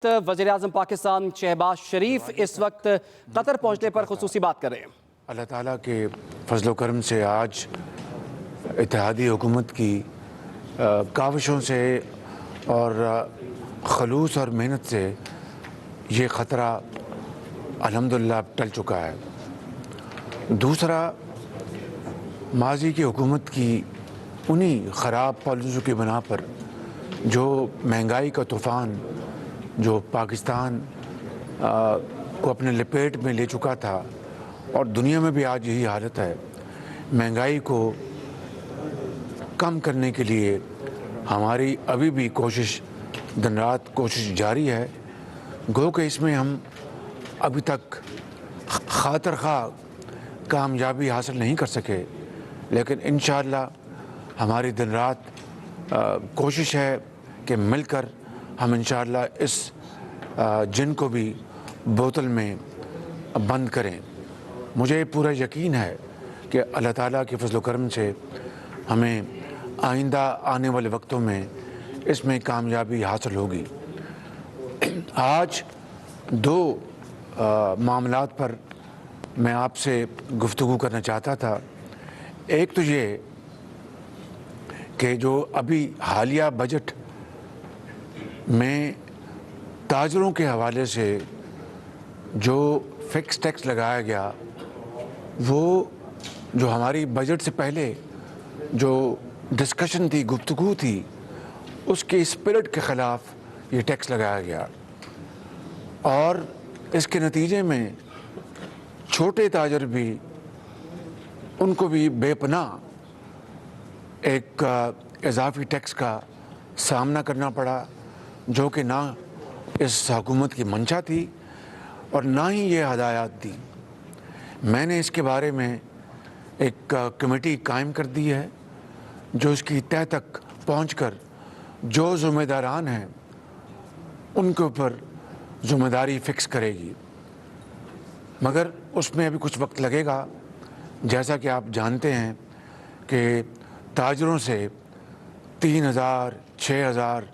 वज़ीर-ए-आज़म पाकिस्तान शहबाज शरीफ इस वक्त कतर पहुंचने पर खुसूसी बात कर रहे हैं। अल्लाह ताला के फजल करम से आज इत्तेहादी हुकूमत की काविशों से और खलूस और मेहनत से ये ख़तरा अल्हम्दुलिल्लाह टल चुका है। दूसरा, माजी की हुकूमत की उन्हीं ख़राब पॉलिसियों की बना पर जो महंगाई का तूफ़ान जो पाकिस्तान को अपने लपेट में ले चुका था और दुनिया में भी आज यही हालत है। महंगाई को कम करने के लिए हमारी अभी भी कोशिश दिन रात कोशिश जारी है। गो कि इसमें हम अभी तक खातर खा कामयाबी हासिल नहीं कर सके, लेकिन इंशाअल्लाह हमारी दिन रात कोशिश है कि मिलकर हम इंशाअल्लाह इस जिन को भी बोतल में बंद करें। मुझे पूरा यकीन है कि अल्लाह ताला के फजल करम से हमें आइंदा आने वाले वक्तों में इसमें कामयाबी हासिल होगी। आज दो मामलात पर मैं आपसे गुफ्तगू करना चाहता था। एक तो ये कि जो अभी हालिया बजट में ताजरों के हवाले से जो फिक्स टैक्स लगाया गया, वो जो हमारी बजट से पहले जो डिस्कशन थी, गुफ्तगू थी, उसके स्पिरिट के ख़िलाफ़ ये टैक्स लगाया गया और इसके नतीजे में छोटे ताजर भी उनको भी बेपनाह एक इजाफी टैक्स का सामना करना पड़ा, जो कि ना इस हुकूमत की मंशा थी और ना ही ये हदायत थी। मैंने इसके बारे में एक कमेटी कायम कर दी है जो इसकी तह तक पहुंचकर जो ज़िम्मेदारान हैं उनके ऊपर ज़िम्मेदारी फ़िक्स करेगी, मगर उसमें अभी कुछ वक्त लगेगा। जैसा कि आप जानते हैं कि ताजरों से 3,000, 6,000,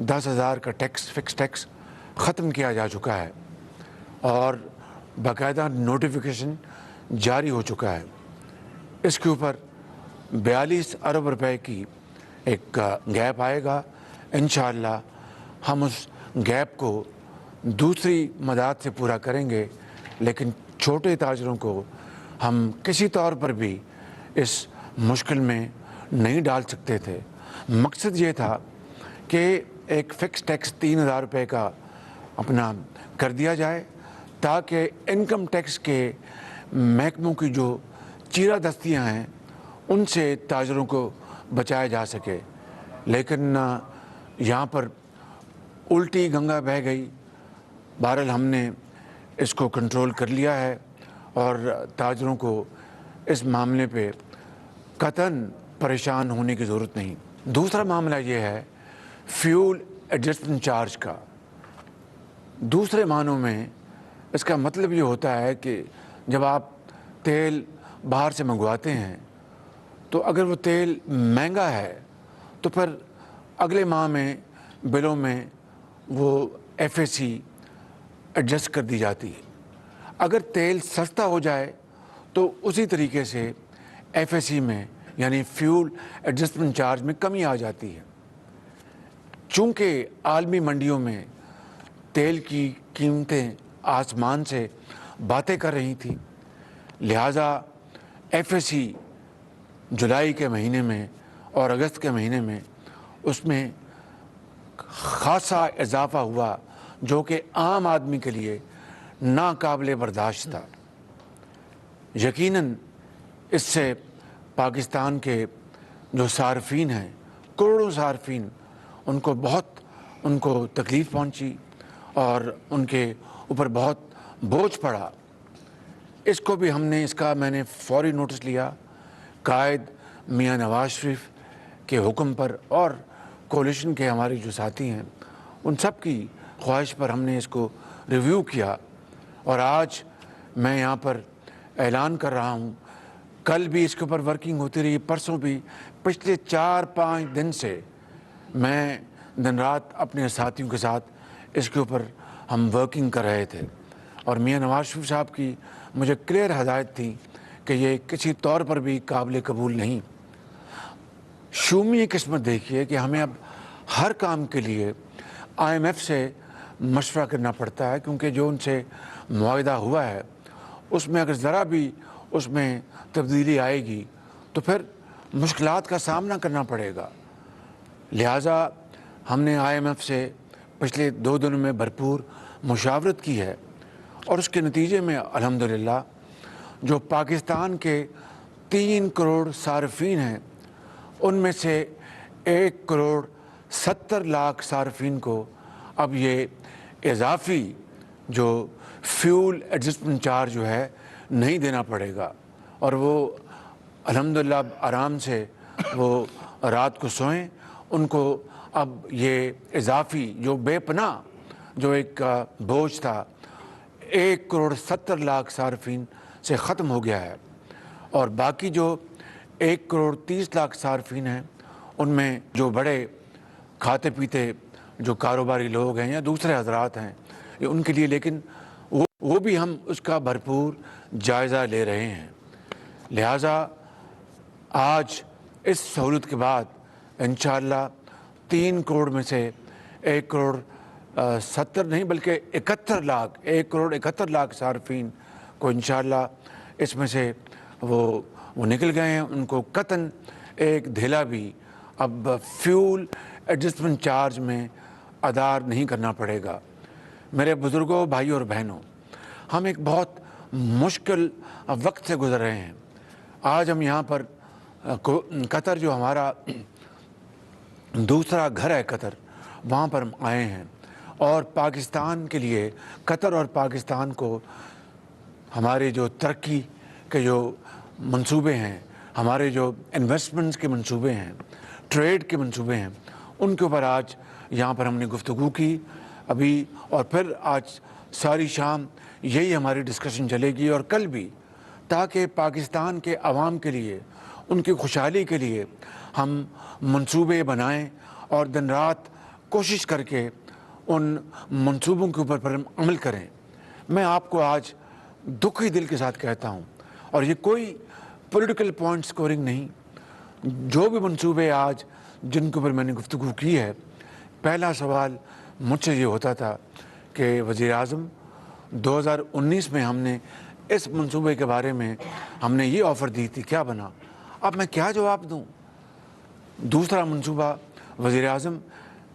10,000 का टैक्स फिक्स टैक्स ख़त्म किया जा चुका है और बाकायदा नोटिफिकेशन जारी हो चुका है। इसके ऊपर 42 अरब रुपए की एक गैप आएगा। इंशाअल्लाह हम उस गैप को दूसरी मदद से पूरा करेंगे, लेकिन छोटे ताजरों को हम किसी तौर पर भी इस मुश्किल में नहीं डाल सकते थे। मकसद ये था कि एक फ़िक्स टैक्स 3,000 रुपये का अपना कर दिया जाए ताकि इनकम टैक्स के महकमों की जो चीरा दस्तियाँ हैं उनसे ताजरों को बचाया जा सके। लेकिन यहाँ पर उल्टी गंगा बह गई। बहरहाल हमने इसको कंट्रोल कर लिया है और ताजरों को इस मामले पे कतई परेशान होने की ज़रूरत नहीं। दूसरा मामला ये है फ्यूल एडजस्टमेंट चार्ज का। दूसरे मानों में इसका मतलब ये होता है कि जब आप तेल बाहर से मंगवाते हैं तो अगर वो तेल महंगा है तो फिर अगले माह में बिलों में वो एफएसी एडजस्ट कर दी जाती है। अगर तेल सस्ता हो जाए तो उसी तरीके से एफएसी में यानी फ्यूल एडजस्टमेंट चार्ज में कमी आ जाती है। चूँकि आलमी मंडियों में तेल की कीमतें आसमान से बातें कर रही थी, लिहाजा एफएसी जुलाई के महीने में और अगस्त के महीने में उसमें ख़ासा इजाफ़ा हुआ, जो कि आम आदमी के लिए नाकाबिले बर्दाश्त था। यकीनन इससे पाकिस्तान के जो सार्फिन हैं, करोड़ों सार्फिन, उनको तकलीफ़ पहुंची और उनके ऊपर बहुत बोझ पड़ा। इसको भी इसका मैंने फ़ौरी नोटिस लिया। कायद मियां नवाज शरीफ के हुक्म पर और कोलिशन के हमारे जो साथी हैं उन सब की ख्वाहिश पर हमने इसको रिव्यू किया और आज मैं यहाँ पर ऐलान कर रहा हूँ, कल भी इसके ऊपर वर्किंग होती रही, परसों भी, पिछले 4-5 दिन से मैं दिन रात अपने साथियों के साथ इसके ऊपर हम वर्किंग कर रहे थे और मियां नवाज शरीफ साहब की मुझे क्लियर हदायत थी कि ये किसी तौर पर भी काबिल कबूल नहीं। शूमी किस्मत देखिए कि हमें अब हर काम के लिए IMF से मशवरा करना पड़ता है, क्योंकि जो उनसे मुआहदा हुआ है उसमें अगर ज़रा भी उसमें तब्दीली आएगी तो फिर मुश्किलात का सामना करना पड़ेगा। लिहाजा हमने IMF से पिछले 2 दिनों में भरपूर मुशावरत की है और उसके नतीजे में अल्हम्दुलिल्लाह जो पाकिस्तान के 3 करोड़ सार्फिन हैं उनमें से 1 करोड़ 70 लाख सार्फिन को अब ये इजाफ़ी जो फ्यूल एडजस्टमेंट चार्ज जो है नहीं देना पड़ेगा और वो अल्हम्दुलिल्लाह आराम से वो रात को सोएं। उनको अब ये इजाफ़ी जो बेपनाह जो एक बोझ था 1 करोड़ 70 लाख सार्फिन से ख़त्म हो गया है और बाकी जो 1 करोड़ 30 लाख सार्फिन हैं उनमें जो बड़े खाते पीते जो कारोबारी लोग हैं या दूसरे हजरात हैं ये उनके लिए, लेकिन वो भी हम उसका भरपूर जायज़ा ले रहे हैं। लिहाजा आज इस सहूलत के बाद इंशाअल्लाह 3 करोड़ में से 1 करोड़ 70 नहीं बल्कि 71 लाख 1 करोड़ 71 लाख सार्फिन को इंशाअल्लाह इसमें से वो निकल गए हैं। उनको कतन एक धेला भी अब फ्यूल एडजस्टमेंट चार्ज में अदा नहीं करना पड़ेगा। मेरे बुज़ुर्गों, भाइयों और बहनों, हम एक बहुत मुश्किल वक्त से गुज़र रहे हैं। आज हम यहाँ पर कतर जो हमारा दूसरा घर है कतर, वहाँ पर हम आए हैं और पाकिस्तान के लिए कतर और पाकिस्तान को हमारे जो तरक्की के जो मंसूबे हैं, हमारे जो इन्वेस्टमेंट्स के मंसूबे हैं, ट्रेड के मंसूबे हैं, उनके ऊपर आज यहाँ पर हमने गुफ्तगू की अभी और फिर आज सारी शाम यही हमारी डिस्कशन चलेगी और कल भी, ताकि पाकिस्तान के अवाम के लिए उनकी खुशहाली के लिए हम मंसूबे बनाएं और दिन रात कोशिश करके उन मंसूबों के ऊपर पर हम अमल करें। मैं आपको आज दुखी दिल के साथ कहता हूं और ये कोई पॉलिटिकल पॉइंट स्कोरिंग नहीं, जो भी मंसूबे आज जिनके ऊपर मैंने गुफ्तगू की है, पहला सवाल मुझसे ये होता था कि वज़ीर-ए-आज़म 2019 में हमने इस मंसूबे के बारे में हमने ये ऑफ़र दी थी, क्या बना? अब मैं क्या जवाब दूं? दूसरा मंसूबा वज़ीर-ए-आज़म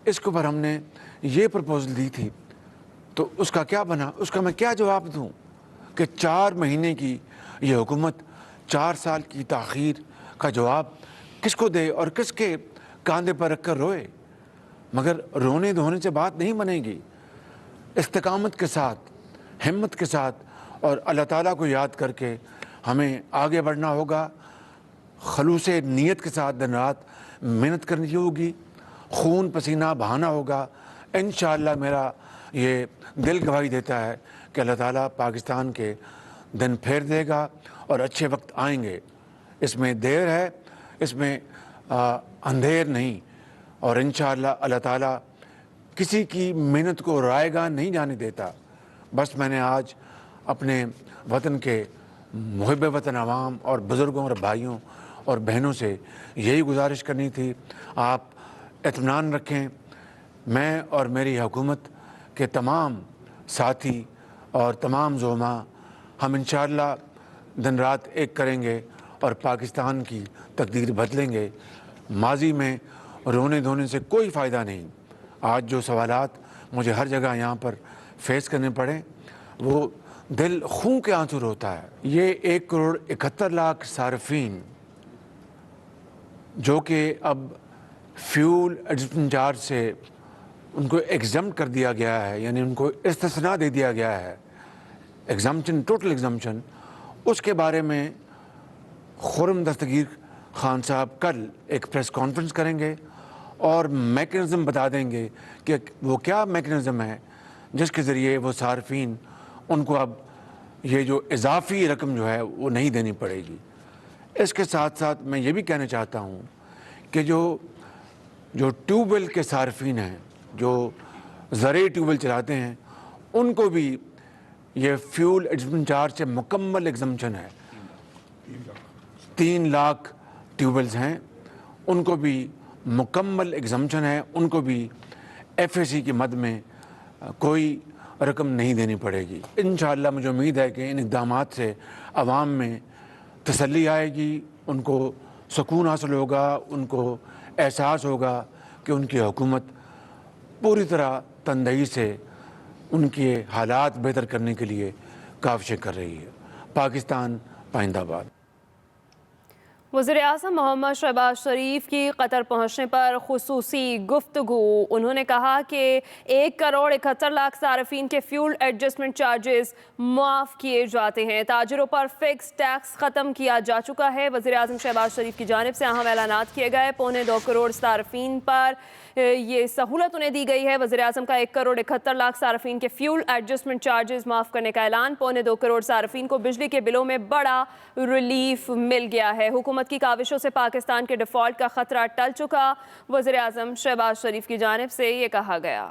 इसके ऊपर हमने ये प्रपोज़ल दी थी तो उसका क्या बना? उसका मैं क्या जवाब दूं कि 4 महीने की ये हुकूमत 4 साल की ताख़ीर का जवाब किसको दे और किसके कांधे पर रख कर रोए? मगर रोने धोने से बात नहीं बनेगी। इस्तिकामत के साथ, हिम्मत के साथ और अल्लाह ताला को याद करके हमें आगे बढ़ना होगा। खलूस नीयत के साथ दिन रात मेहनत करनी होगी, खून पसीना बहाना होगा। इंशाअल्लाह मेरा ये दिल गवाही देता है कि अल्लाह ताला पाकिस्तान के दिन फेर देगा और अच्छे वक्त आएंगे। इसमें देर है, इसमें अंधेर नहीं और इंशाअल्लाह अल्लाह ताला किसी की मेहनत को रायगा नहीं जाने देता। बस मैंने आज अपने वतन के मुहिब वतन अवाम और बुज़ुर्गों और भाइयों और बहनों से यही गुजारिश करनी थी, आप इत्मीनान रखें। मैं और मेरी हुकूमत के तमाम साथी और तमाम ज़ोमा हम इंशाअल्लाह दिन रात एक करेंगे और पाकिस्तान की तकदीर बदलेंगे। माजी में रोने धोने से कोई फ़ायदा नहीं। आज जो सवालात मुझे हर जगह यहाँ पर फेस करने पड़े, वो दिल खून के आंसू रोता है। ये 1 करोड़ 71 लाख सार्फिन जो कि अब फ्यूल एडजस्टमेंट चार्ज से उनको एग्जम्प्ट कर दिया गया है, यानी उनको इस्तिस्ना दे दिया गया है, एग्जम्पशन, टोटल एग्जम्पशन, उसके बारे में खुर्रम दस्तगीर खान साहब कल एक प्रेस कॉन्फ्रेंस करेंगे और मैकेनिज़्म बता देंगे कि वो क्या मैकेनिज़्म है जिसके ज़रिए वो सार्फिन उनको अब ये जो इजाफ़ी रकम जो है वो नहीं देनी पड़ेगी। इसके साथ साथ मैं ये भी कहना चाहता हूँ कि जो ट्यूबवेल के सार्फिन हैं, जो زرعی ٹیوب ویل چلاتے ہیں ان کو بھی یہ فیول ایڈجسٹمنٹ چارج سے مکمل ایگزمپشن ہے. 3 لاکھ ٹیوب ویلز ہیں ان کو بھی مکمل ایگزمپشن ہے, ان کو بھی ایف اے سی کی مد میں کوئی رقم نہیں دینی پڑے گی. انشاءاللہ مجھے امید ہے کہ ان اقدامات سے عوام میں تسلی آئے گی, ان کو سکون حاصل ہوگا, ان کو احساس ہوگا کہ ان کی حکومت پوری طرح تندہی سے ان کے حالات بہتر کرنے کے لیے کاوشیں کر رہی ہے. پاکستان پائندہ باد. وزیر اعظم محمد شہباز شریف کی قطر پہنچنے پر خصوصی گفتگو. انہوں نے کہا کہ 1,71,00,000 صارفین کے فیول ایڈجسٹمنٹ چارجز معاف کیے جاتے ہیں. تاجروں پر فکس ٹیکس ختم کیا جا چکا ہے. وزیر اعظم شہباز شریف کی جانب سے اہم اعلانات کیے گئے. 2.25 کروڑ صارفین پر یہ سہولت انہیں دی گئی ہے. وزیر اعظم کا 1,71,00,000 صارفین کے فیول ایڈجسٹمنٹ چارجز معاف کرنے کا اعلان. 2.25 کروڑ صارفین کو بجلی کے بلوں میں بڑا ریلیف مل گیا ہے. حکومت کی کاوشوں سے پاکستان کے ڈیفالٹ کا خطرہ ٹل چکا. وزیر اعظم شہباز شریف کی جانب سے یہ کہا گیا.